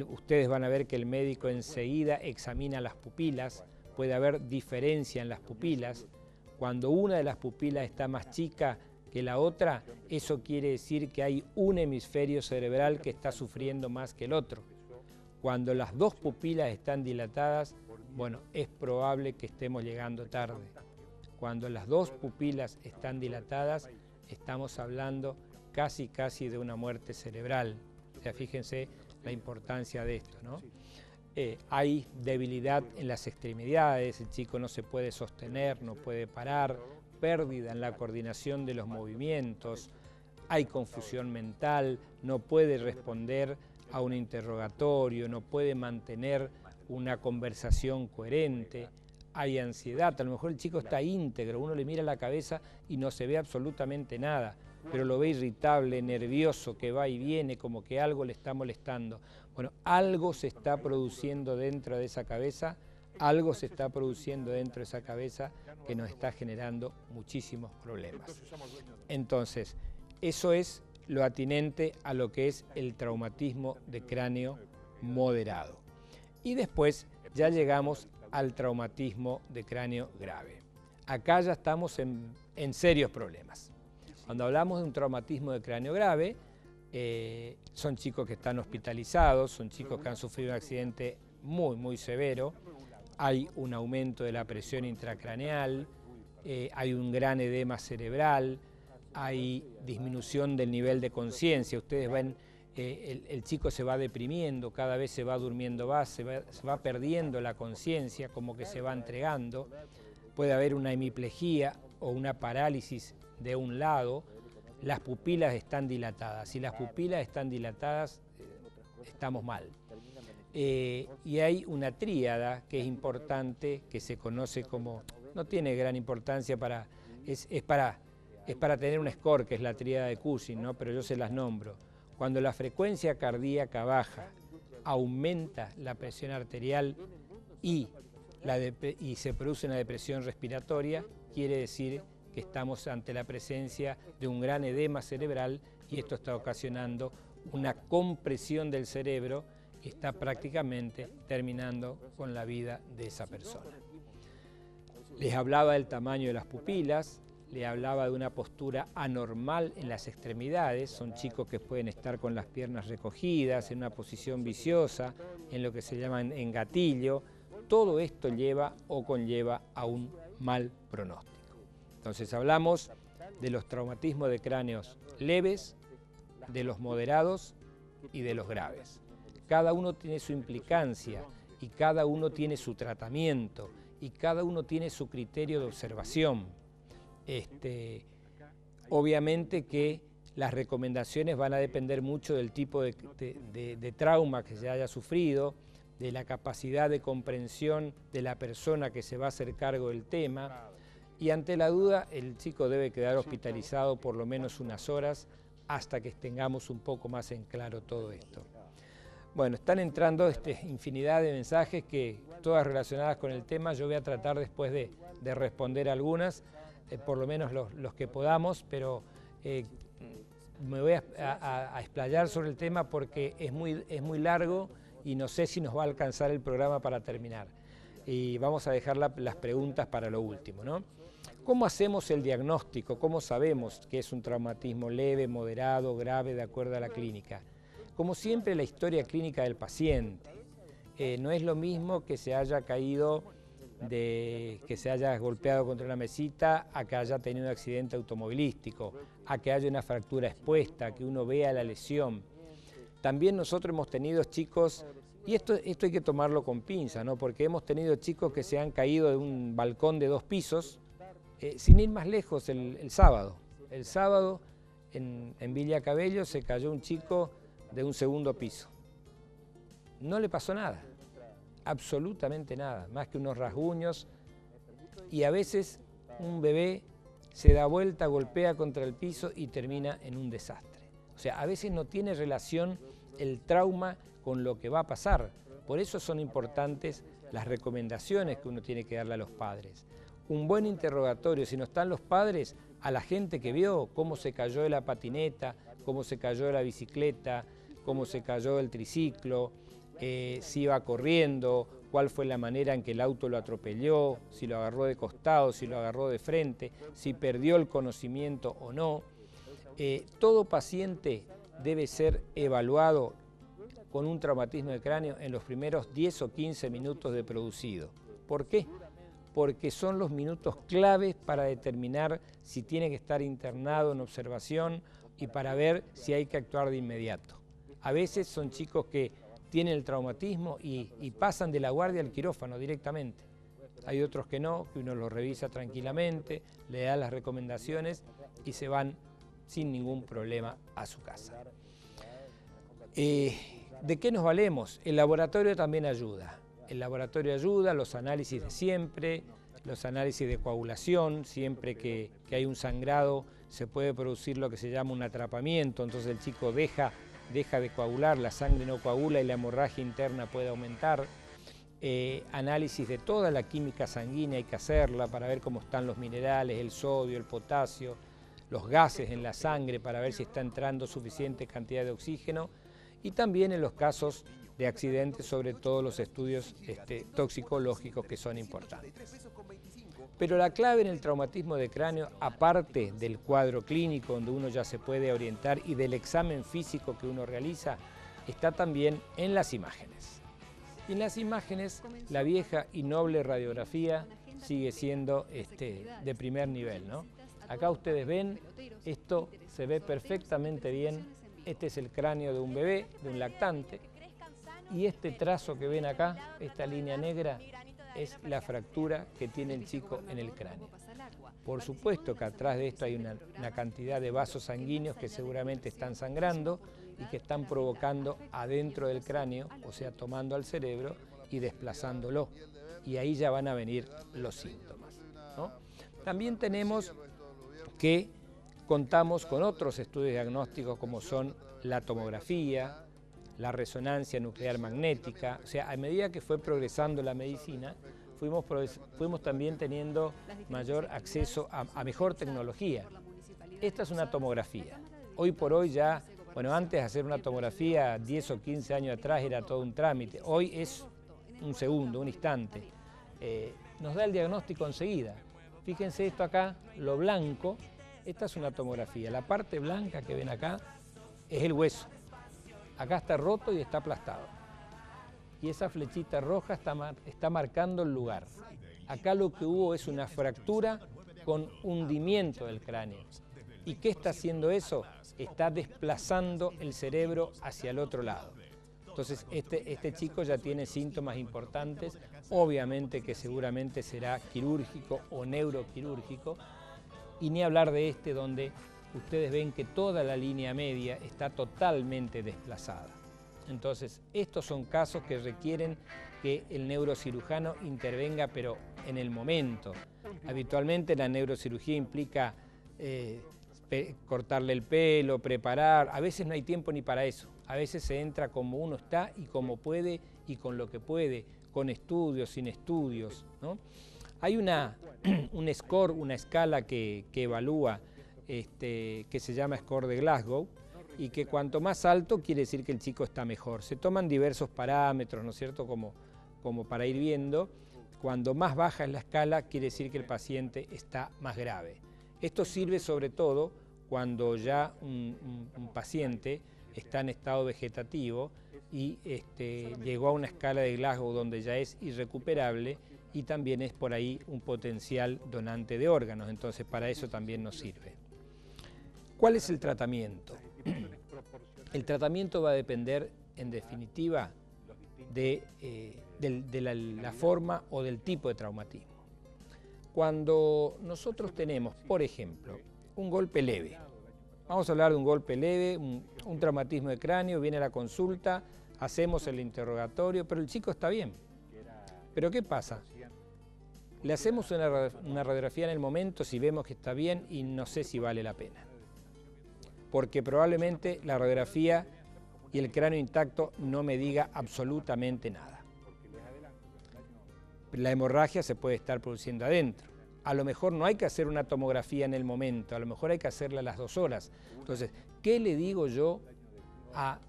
Ustedes van a ver que el médico enseguida examina las pupilas, puede haber diferencia en las pupilas. Cuando una de las pupilas está más chica que la otra, eso quiere decir que hay un hemisferio cerebral que está sufriendo más que el otro. Cuando las dos pupilas están dilatadas, bueno, es probable que estemos llegando tarde. Cuando las dos pupilas están dilatadas, estamos hablando casi de una muerte cerebral. O sea, fíjense la importancia de esto, ¿no? Hay debilidad en las extremidades, el chico no se puede sostener, no puede parar, pérdida en la coordinación de los movimientos, hay confusión mental, no puede responder a un interrogatorio, no puede mantener una conversación coherente, hay ansiedad, a lo mejor el chico está íntegro, uno le mira la cabeza y no se ve absolutamente nada, pero lo ve irritable, nervioso, que va y viene, como que algo le está molestando. Bueno, algo se está produciendo dentro de esa cabeza, que nos está generando muchísimos problemas. Entonces, eso es lo atinente a lo que es el traumatismo de cráneo moderado. Y después ya llegamos al traumatismo de cráneo grave. Acá ya estamos en serios problemas. Cuando hablamos de un traumatismo de cráneo grave, son chicos que están hospitalizados, son chicos que han sufrido un accidente muy severo, hay un aumento de la presión intracraneal, hay un gran edema cerebral, hay disminución del nivel de conciencia. Ustedes ven, el chico se va deprimiendo, cada vez se va durmiendo más, se va perdiendo la conciencia, como que se va entregando. Puede haber una hemiplegia o una parálisis de un lado. Las pupilas están dilatadas. Si las pupilas están dilatadas, estamos mal. Y hay una tríada que es importante, que se conoce como, no tiene gran importancia, es para tener un score, que es la tríada de Cushing, ¿no? Pero yo se las nombro. Cuando la frecuencia cardíaca baja, aumenta la presión arterial y se produce una depresión respiratoria, quiere decir que estamos ante la presencia de un gran edema cerebral y esto está ocasionando una compresión del cerebro está prácticamente terminando con la vida de esa persona. Les hablaba del tamaño de las pupilas, les hablaba de una postura anormal en las extremidades, son chicos que pueden estar con las piernas recogidas, en una posición viciosa, en lo que se llama engatillo. Todo esto lleva o conlleva a un mal pronóstico. Entonces hablamos de los traumatismos de cráneos leves, de los moderados y de los graves. Cada uno tiene su implicancia y cada uno tiene su tratamiento y cada uno tiene su criterio de observación. Obviamente que las recomendaciones van a depender mucho del tipo de trauma que se haya sufrido, de la capacidad de comprensión de la persona que se va a hacer cargo del tema, y ante la duda el chico debe quedar hospitalizado por lo menos unas horas hasta que tengamos un poco más en claro todo esto. Bueno, están entrando infinidad de mensajes que todas relacionadas con el tema. Yo voy a tratar después de responder algunas, por lo menos los que podamos, pero me voy a explayar sobre el tema porque es muy largo y no sé si nos va a alcanzar el programa para terminar. Y vamos a dejar las preguntas para lo último, ¿no? ¿Cómo hacemos el diagnóstico? ¿Cómo sabemos que es un traumatismo leve, moderado, grave, de acuerdo a la clínica? Como siempre, la historia clínica del paciente. No es lo mismo que se haya caído, que se haya golpeado contra una mesita, a que haya tenido un accidente automovilístico, a que haya una fractura expuesta, a que uno vea la lesión. También nosotros hemos tenido chicos, y esto hay que tomarlo con pinza, ¿no? Porque hemos tenido chicos que se han caído de un balcón de 2 pisos, sin ir más lejos, el sábado. El sábado en Villa Cabello se cayó un chico de un 2.º piso. No le pasó nada, absolutamente nada, más que unos rasguños, y a veces un bebé se da vuelta, golpea contra el piso y termina en un desastre. O sea, a veces no tiene relación el trauma con lo que va a pasar. Por eso son importantes las recomendaciones que uno tiene que darle a los padres. Un buen interrogatorio, si no están los padres, a la gente que vio cómo se cayó de la patineta, cómo se cayó de la bicicleta, cómo se cayó del triciclo, si iba corriendo, cuál fue la manera en que el auto lo atropelló, si lo agarró de costado, si lo agarró de frente, si perdió el conocimiento o no. Todo paciente debe ser evaluado con un traumatismo de cráneo en los primeros 10 o 15 minutos de producido. ¿Por qué? Porque son los minutos claves para determinar si tiene que estar internado en observación y para ver si hay que actuar de inmediato. A veces son chicos que tienen el traumatismo y pasan de la guardia al quirófano directamente. Hay otros que no, que uno los revisa tranquilamente, le da las recomendaciones y se van sin ningún problema a su casa. ¿De qué nos valemos? El laboratorio también ayuda. El laboratorio ayuda, los análisis de siempre, los análisis de coagulación, siempre que hay un sangrado se puede producir lo que se llama un atrapamiento, entonces el chico deja de coagular, la sangre no coagula y la hemorragia interna puede aumentar. Análisis de toda la química sanguínea hay que hacerla para ver cómo están los minerales, el sodio, el potasio, los gases en la sangre para ver si está entrando suficiente cantidad de oxígeno, y también en los casos de accidentes, sobre todo los estudios toxicológicos que son importantes. Pero la clave en el traumatismo de cráneo, aparte del cuadro clínico donde uno ya se puede orientar y del examen físico que uno realiza, está también en las imágenes. Y en las imágenes la vieja y noble radiografía sigue siendo de primer nivel, ¿no? Acá ustedes ven, esto se ve perfectamente bien, este es el cráneo de un bebé, de un lactante, y este trazo que ven acá, esta línea negra, es la fractura que tiene el chico en el cráneo. Por supuesto que atrás de esto hay una cantidad de vasos sanguíneos que seguramente están sangrando y que están provocando adentro del cráneo, o sea, tomando al cerebro y desplazándolo. Y ahí ya van a venir los síntomas, ¿no? También tenemos que contamos con otros estudios diagnósticos como son la tomografía, la resonancia nuclear magnética. O sea, a medida que fue progresando la medicina, fuimos también teniendo mayor acceso a mejor tecnología. Esta es una tomografía. Hoy por hoy ya Bueno, antes hacer una tomografía 10 o 15 años atrás era todo un trámite. Hoy es un segundo, un instante. Nos da el diagnóstico enseguida. Fíjense esto acá, lo blanco, esta es una tomografía. La parte blanca que ven acá es el hueso. Acá está roto y está aplastado. Y esa flechita roja está marcando el lugar. Acá lo que hubo es una fractura con hundimiento del cráneo. ¿Y qué está haciendo eso? Está desplazando el cerebro hacia el otro lado. Entonces este chico ya tiene síntomas importantes, obviamente que seguramente será quirúrgico o neuroquirúrgico, y ni hablar de este donde ustedes ven que toda la línea media está totalmente desplazada. Entonces, estos son casos que requieren que el neurocirujano intervenga, pero en el momento. Habitualmente la neurocirugía implica cortarle el pelo, preparar, a veces no hay tiempo ni para eso. A veces se entra como uno está y como puede y con lo que puede, con estudios, sin estudios, ¿no? Hay un score, una escala que evalúa, que se llama Score de Glasgow, y que cuanto más alto quiere decir que el chico está mejor. Se toman diversos parámetros, ¿no es cierto?, como para ir viendo. Cuando más baja es la escala quiere decir que el paciente está más grave. Esto sirve sobre todo cuando ya un paciente está en estado vegetativo y llegó a una escala de Glasgow donde ya es irrecuperable y también es por ahí un potencial donante de órganos, entonces para eso también nos sirve. ¿Cuál es el tratamiento? El tratamiento va a depender, en definitiva, de la forma o del tipo de traumatismo. Cuando nosotros tenemos, por ejemplo, un golpe leve, vamos a hablar de un golpe leve, un traumatismo de cráneo, viene a la consulta, hacemos el interrogatorio, pero el chico está bien. ¿Pero qué pasa? Le hacemos una radiografía en el momento si vemos que está bien y no sé si vale la pena. Porque probablemente la radiografía y el cráneo intacto no me diga absolutamente nada. La hemorragia se puede estar produciendo adentro. A lo mejor no hay que hacer una tomografía en el momento, a lo mejor hay que hacerla a las 2 horas. Entonces, ¿qué le digo yo a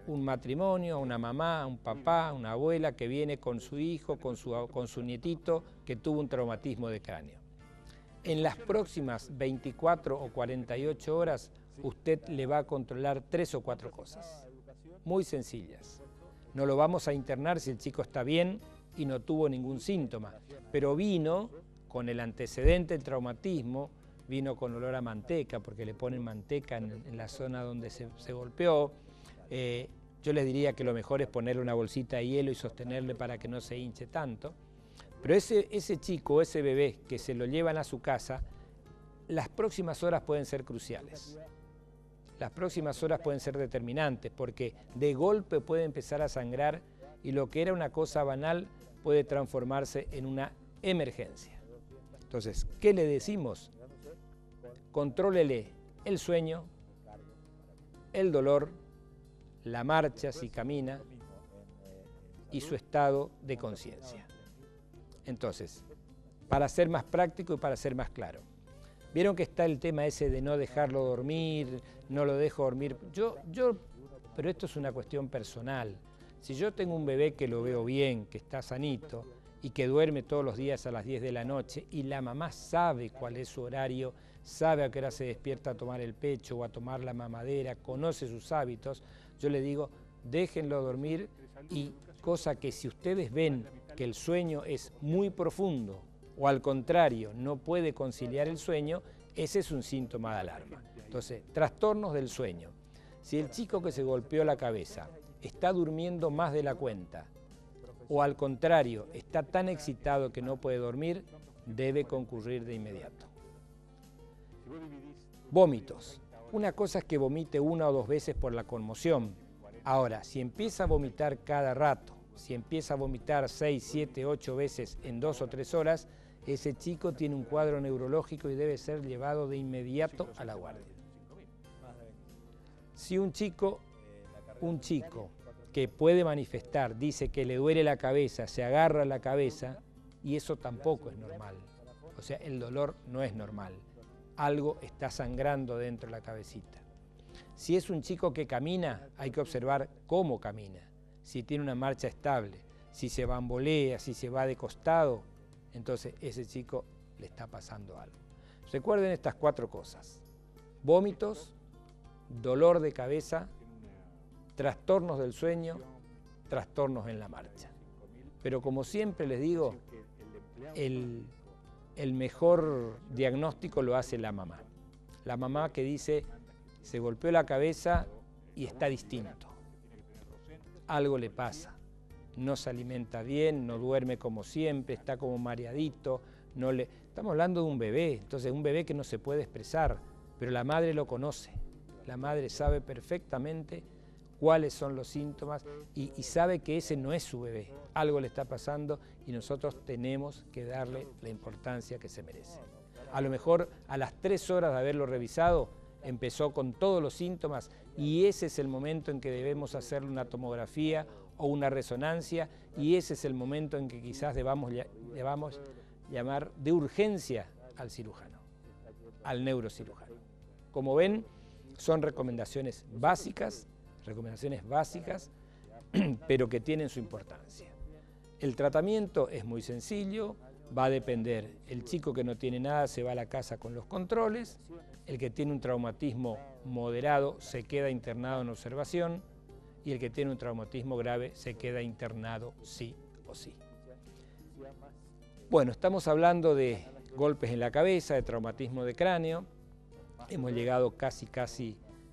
un matrimonio, a una mamá, a un papá, a una abuela que viene con su hijo, con su nietito que tuvo un traumatismo de cráneo? En las próximas 24 o 48 horas usted le va a controlar 3 o 4 cosas, muy sencillas. No lo vamos a internar si el chico está bien y no tuvo ningún síntoma, pero vino con el antecedente del traumatismo, vino con olor a manteca, porque le ponen manteca en la zona donde se golpeó. Yo les diría que lo mejor es ponerle una bolsita de hielo y sostenerle para que no se hinche tanto. Pero ese chico, ese bebé que se lo llevan a su casa, las próximas horas pueden ser cruciales. Las próximas horas pueden ser determinantes, porque de golpe puede empezar a sangrar y lo que era una cosa banal puede transformarse en una emergencia. Entonces, ¿qué le decimos? Contrólele el sueño, el dolor, la marcha si camina y su estado de conciencia. Entonces, para ser más práctico y para ser más claro, vieron que está el tema ese de no dejarlo dormir, no lo dejo dormir. Pero esto es una cuestión personal. Si yo tengo un bebé que lo veo bien, que está sanito y que duerme todos los días a las 10 de la noche y la mamá sabe cuál es su horario, sabe a qué hora se despierta a tomar el pecho o a tomar la mamadera, conoce sus hábitos, yo le digo, déjenlo dormir y cosa que si ustedes ven que el sueño es muy profundo o al contrario no puede conciliar el sueño, ese es un síntoma de alarma. Entonces, trastornos del sueño. Si el chico que se golpeó la cabeza está durmiendo más de la cuenta o al contrario está tan excitado que no puede dormir, debe concurrir de inmediato. Vómitos. Una cosa es que vomite 1 o 2 veces por la conmoción. Ahora, si empieza a vomitar cada rato, si empieza a vomitar 6, 7, 8 veces en 2 o 3 horas, ese chico tiene un cuadro neurológico y debe ser llevado de inmediato a la guardia. Si un chico que puede manifestar, dice que le duele la cabeza, se agarra la cabeza, y eso tampoco es normal. O sea, el dolor no es normal. Algo está sangrando dentro de la cabecita. Si es un chico que camina, hay que observar cómo camina, si tiene una marcha estable, si se bambolea, si se va de costado, entonces ese chico le está pasando algo. Recuerden estas 4 cosas: vómitos, dolor de cabeza, trastornos del sueño, trastornos en la marcha. Pero como siempre les digo, el mejor diagnóstico lo hace la mamá. La mamá que dice, se golpeó la cabeza y está distinto. Algo le pasa. No se alimenta bien, no duerme como siempre, está como mareadito. Estamos hablando de un bebé, entonces un bebé que no se puede expresar, pero la madre lo conoce. La madre sabe perfectamente cuáles son los síntomas y sabe que ese no es su bebé. Algo le está pasando y nosotros tenemos que darle la importancia que se merece. A lo mejor a las 3 horas de haberlo revisado empezó con todos los síntomas y ese es el momento en que debemos hacerle una tomografía o una resonancia y ese es el momento en que quizás debamos llamar de urgencia al cirujano, al neurocirujano. Como ven, son recomendaciones básicas, pero que tienen su importancia. El tratamiento es muy sencillo, va a depender. El chico que no tiene nada se va a la casa con los controles, el que tiene un traumatismo moderado se queda internado en observación y el que tiene un traumatismo grave se queda internado sí o sí. Bueno, estamos hablando de golpes en la cabeza, de traumatismo de cráneo. Hemos llegado casi,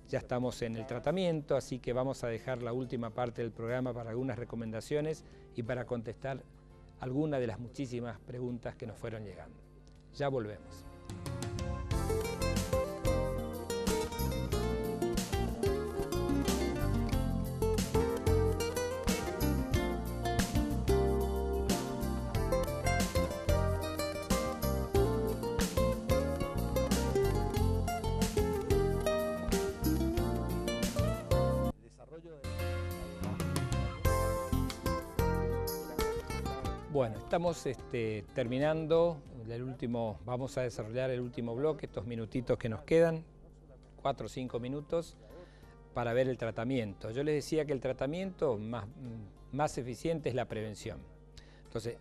ya estamos en el tratamiento, así que vamos a dejar la última parte del programa para algunas recomendaciones y para contestar algunas de las muchísimas preguntas que nos fueron llegando. Ya volvemos. Bueno, estamos terminando vamos a desarrollar el último bloque, estos minutitos que nos quedan, 4 o 5 minutos, para ver el tratamiento. Yo les decía que el tratamiento más eficiente es la prevención. Entonces,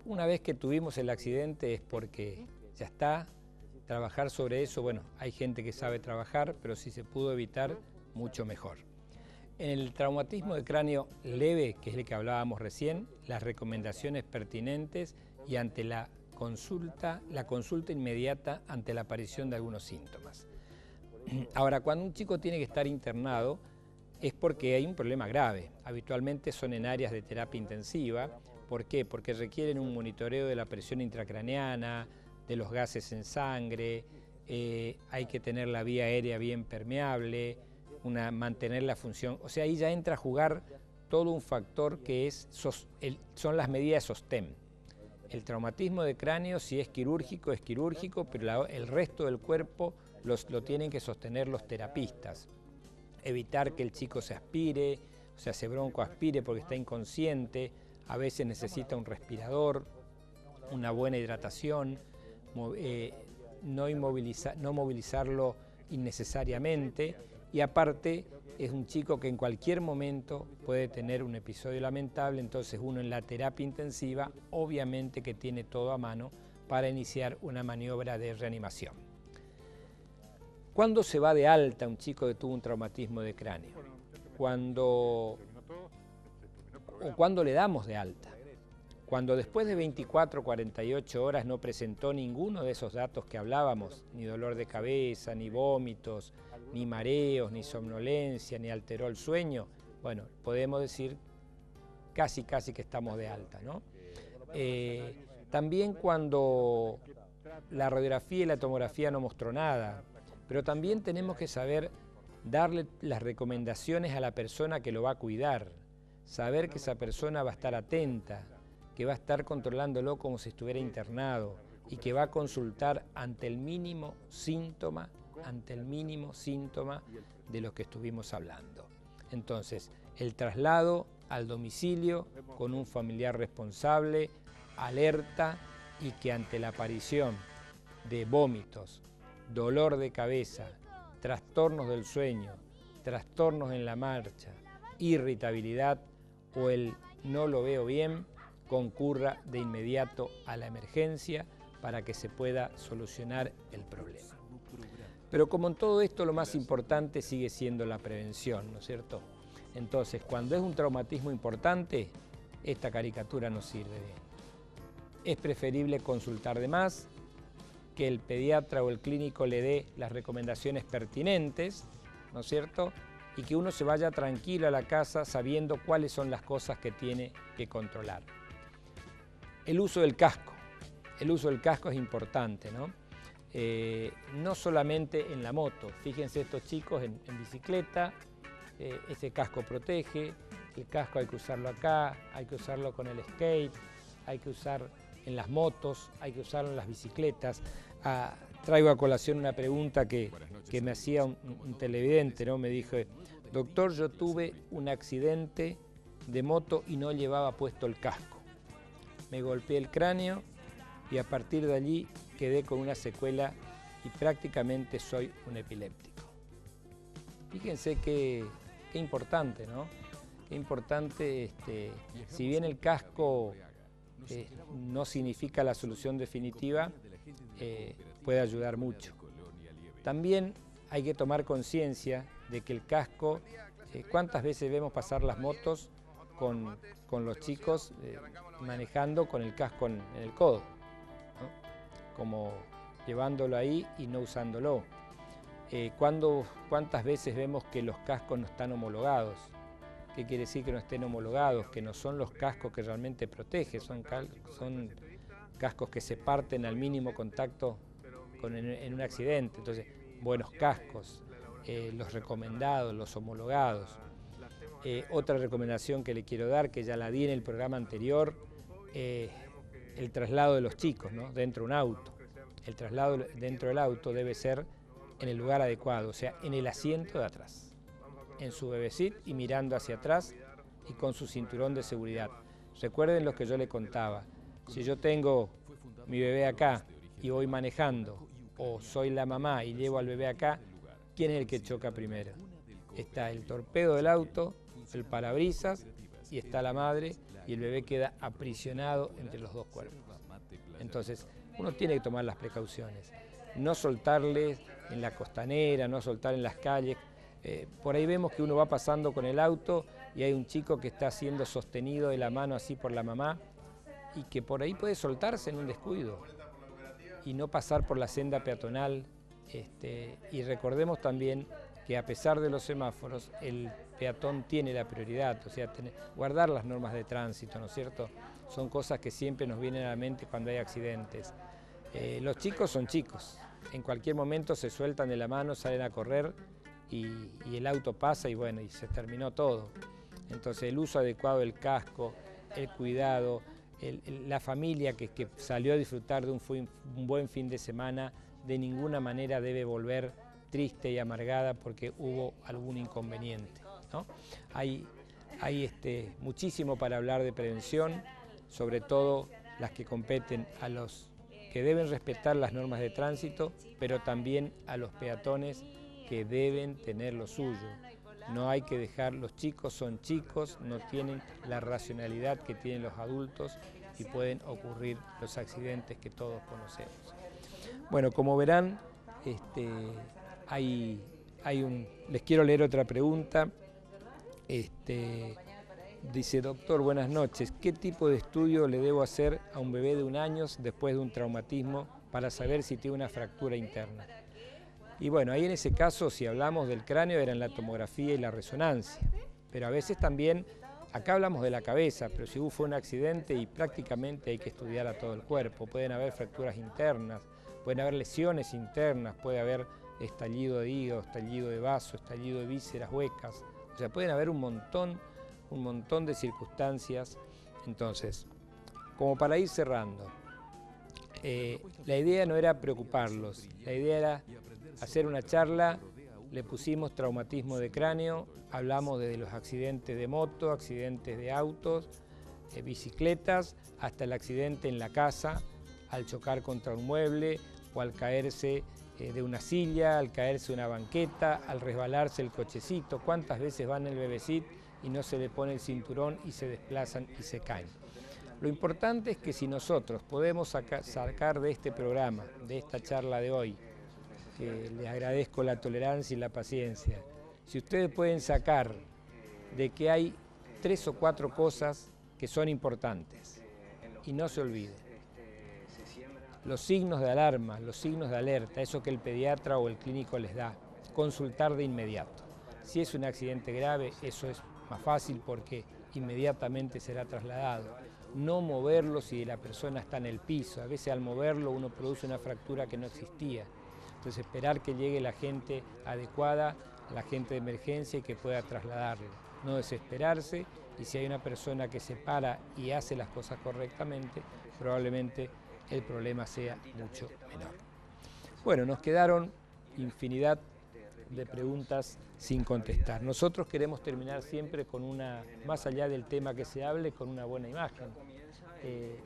una vez que tuvimos el accidente es porque ya está, trabajar sobre eso, bueno, hay gente que sabe trabajar, pero si se pudo evitar, mucho mejor. En el traumatismo de cráneo leve, que es el que hablábamos recién, las recomendaciones pertinentes y ante la consulta inmediata ante la aparición de algunos síntomas. Ahora, cuando un chico tiene que estar internado es porque hay un problema grave. Habitualmente son en áreas de terapia intensiva. ¿Por qué? Porque requieren un monitoreo de la presión intracraneana, de los gases en sangre, hay que tener la vía aérea bien permeable, mantener la función, o sea, ahí ya entra a jugar todo un factor que son las medidas de sostén. El traumatismo de cráneo, si es quirúrgico, pero el resto del cuerpo lo tienen que sostener los terapistas. Evitar que el chico se aspire, o sea, se broncoaspire porque está inconsciente, a veces necesita un respirador, una buena hidratación, no movilizarlo innecesariamente. Y aparte es un chico que en cualquier momento puede tener un episodio lamentable, entonces uno en la terapia intensiva obviamente que tiene todo a mano para iniciar una maniobra de reanimación. ¿Cuándo se va de alta un chico que tuvo un traumatismo de cráneo? ¿Cuándo le damos de alta? Cuando después de 24 o 48 horas no presentó ninguno de esos datos que hablábamos, ni dolor de cabeza, ni vómitos, ni mareos, ni somnolencia, ni alteró el sueño, bueno, podemos decir casi que estamos de alta, ¿no? También cuando la radiografía y la tomografía no mostró nada, pero también tenemos que saber darle las recomendaciones a la persona que lo va a cuidar, saber que esa persona va a estar atenta, que va a estar controlándolo como si estuviera internado y que va a consultar ante el mínimo síntoma de los que estuvimos hablando. Entonces, el traslado al domicilio con un familiar responsable, alerta y que ante la aparición de vómitos, dolor de cabeza, trastornos del sueño, trastornos en la marcha, irritabilidad o el no lo veo bien, concurra de inmediato a la emergencia para que se pueda solucionar el problema. Pero como en todo esto, lo más importante sigue siendo la prevención, ¿no es cierto? Entonces, cuando es un traumatismo importante, esta caricatura no sirve bien. Es preferible consultar de más, que el pediatra o el clínico le dé las recomendaciones pertinentes, ¿no es cierto? Y que uno se vaya tranquilo a la casa sabiendo cuáles son las cosas que tiene que controlar. El uso del casco. El uso del casco es importante, ¿no? No solamente en la moto. Fíjense estos chicos en bicicleta, ese casco protege, el casco hay que usarlo acá, hay que usarlo con el skate, hay que usar en las motos, hay que usarlo en las bicicletas. Traigo a colación una pregunta que me hacía un televidente, ¿no? Me dijo, doctor, yo tuve un accidente de moto y no llevaba puesto el casco. Me golpeé el cráneo y a partir de allí quedé con una secuela y prácticamente soy un epiléptico. Fíjense qué importante, ¿no? Qué importante, si bien el casco no significa la solución definitiva, puede ayudar mucho. También hay que tomar conciencia de que el casco, ¿cuántas veces vemos pasar las motos con los chicos manejando con el casco en el codo, ¿no? Como llevándolo ahí y no usándolo? ¿Cuántas veces vemos que los cascos no están homologados? ¿Qué quiere decir que no estén homologados? Que no son los cascos que realmente protegen, son cascos que se parten al mínimo contacto en un accidente. Entonces, buenos cascos, los recomendados, los homologados. Otra recomendación que le quiero dar, que ya la di en el programa anterior, el traslado de los chicos, ¿no? Dentro de un auto. El traslado dentro del auto debe ser en el lugar adecuado, o sea, en el asiento de atrás, en su bebecit y mirando hacia atrás y con su cinturón de seguridad. Recuerden lo que yo le contaba, si yo tengo mi bebé acá y voy manejando, o soy la mamá y llevo al bebé acá, ¿quién es el que choca primero? Está el torpedo del auto, el parabrisas, y está la madre, y el bebé queda aprisionado entre los dos cuerpos. Entonces, uno tiene que tomar las precauciones, no soltarles en la costanera, no soltar en las calles. Por ahí vemos que uno va pasando con el auto y hay un chico que está siendo sostenido de la mano así por la mamá y que por ahí puede soltarse en un descuido y no pasar por la senda peatonal. Y recordemos también que a pesar de los semáforos, el peatón tiene la prioridad, o sea, guardar las normas de tránsito, ¿no es cierto? Son cosas que siempre nos vienen a la mente cuando hay accidentes. Los chicos son chicos, en cualquier momento se sueltan de la mano, salen a correr y el auto pasa y bueno, y se terminó todo. Entonces el uso adecuado del casco, el cuidado, la familia que salió a disfrutar de un buen fin de semana, de ninguna manera debe volver triste y amargada porque hubo algún inconveniente, ¿no? Hay muchísimo para hablar de prevención, sobre todo las que competen a los que deben respetar las normas de tránsito, pero también a los peatones que deben tener lo suyo. No hay que dejar, los chicos son chicos, no tienen la racionalidad que tienen los adultos y pueden ocurrir los accidentes que todos conocemos. Bueno, como verán, les quiero leer otra pregunta. Dice, doctor, buenas noches, ¿qué tipo de estudio le debo hacer a un bebé de 1 año después de un traumatismo para saber si tiene una fractura interna? Y bueno, ahí en ese caso, si hablamos del cráneo, era en la tomografía y la resonancia, pero a veces también, acá hablamos de la cabeza, pero si fue un accidente y prácticamente hay que estudiar a todo el cuerpo, pueden haber fracturas internas, pueden haber lesiones internas, puede haber estallido de hígado, estallido de vaso, estallido de vísceras huecas, o sea, pueden haber un montón de circunstancias. Entonces, como para ir cerrando, la idea no era preocuparlos, la idea era hacer una charla, le pusimos traumatismo de cráneo, hablamos de los accidentes de moto, accidentes de autos, bicicletas, hasta el accidente en la casa, al chocar contra un mueble o al caerse de una silla, al caerse una banqueta, al resbalarse el cochecito. ¿Cuántas veces van en el bebecito y no se le pone el cinturón y se desplazan y se caen? Lo importante es que si nosotros podemos sacar de este programa, de esta charla de hoy, que les agradezco la tolerancia y la paciencia, si ustedes pueden sacar de que hay 3 o 4 cosas que son importantes, y no se olviden, los signos de alarma, los signos de alerta, eso que el pediatra o el clínico les da, consultar de inmediato. Si es un accidente grave, eso es más fácil porque inmediatamente será trasladado. No moverlo si la persona está en el piso, a veces al moverlo uno produce una fractura que no existía. Entonces esperar que llegue la gente adecuada, la gente de emergencia y que pueda trasladarlo. No desesperarse, y si hay una persona que se para y hace las cosas correctamente, probablemente el problema sea mucho menor. Bueno, nos quedaron infinidad de preguntas sin contestar. Nosotros queremos terminar siempre con más allá del tema que se hable, con una buena imagen.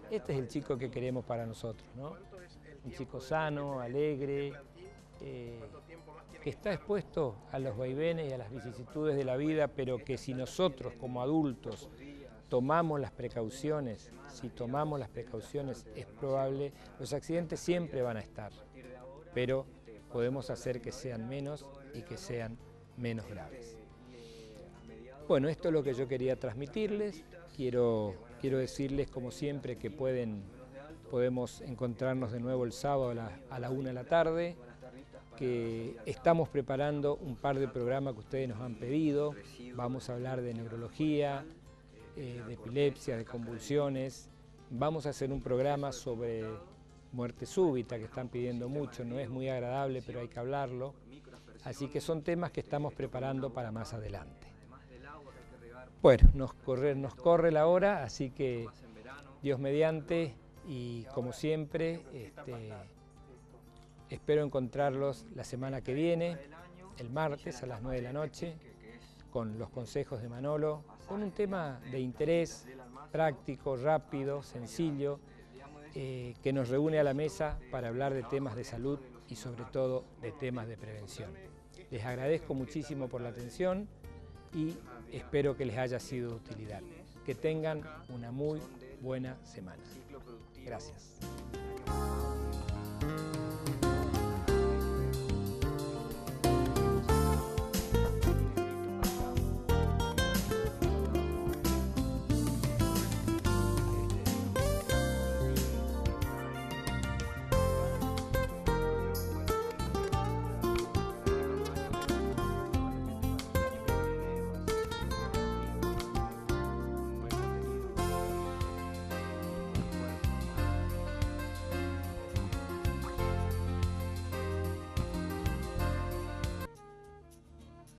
Este es el chico que queremos para nosotros, ¿no? Un chico sano, alegre, que está expuesto a los vaivenes y a las vicisitudes de la vida, pero que si nosotros como adultos tomamos las precauciones, es probable, los accidentes siempre van a estar, pero podemos hacer que sean menos y que sean menos graves. Bueno, esto es lo que yo quería transmitirles. Quiero decirles, como siempre, que podemos encontrarnos de nuevo el sábado a la 1 de la tarde, que estamos preparando un par de programas que ustedes nos han pedido. Vamos a hablar de neurología, de epilepsia, de convulsiones. Vamos a hacer un programa sobre muerte súbita, que están pidiendo mucho, no es muy agradable, pero hay que hablarlo. Así que son temas que estamos preparando para más adelante. Bueno, nos corre la hora, así que Dios mediante, y como siempre, espero encontrarlos la semana que viene, el martes a las 9 de la noche, con los consejos de Manolo, con un tema de interés, práctico, rápido, sencillo, que nos reúne a la mesa para hablar de temas de salud y sobre todo de temas de prevención. Les agradezco muchísimo por la atención y espero que les haya sido de utilidad. Que tengan una muy buena semana. Gracias.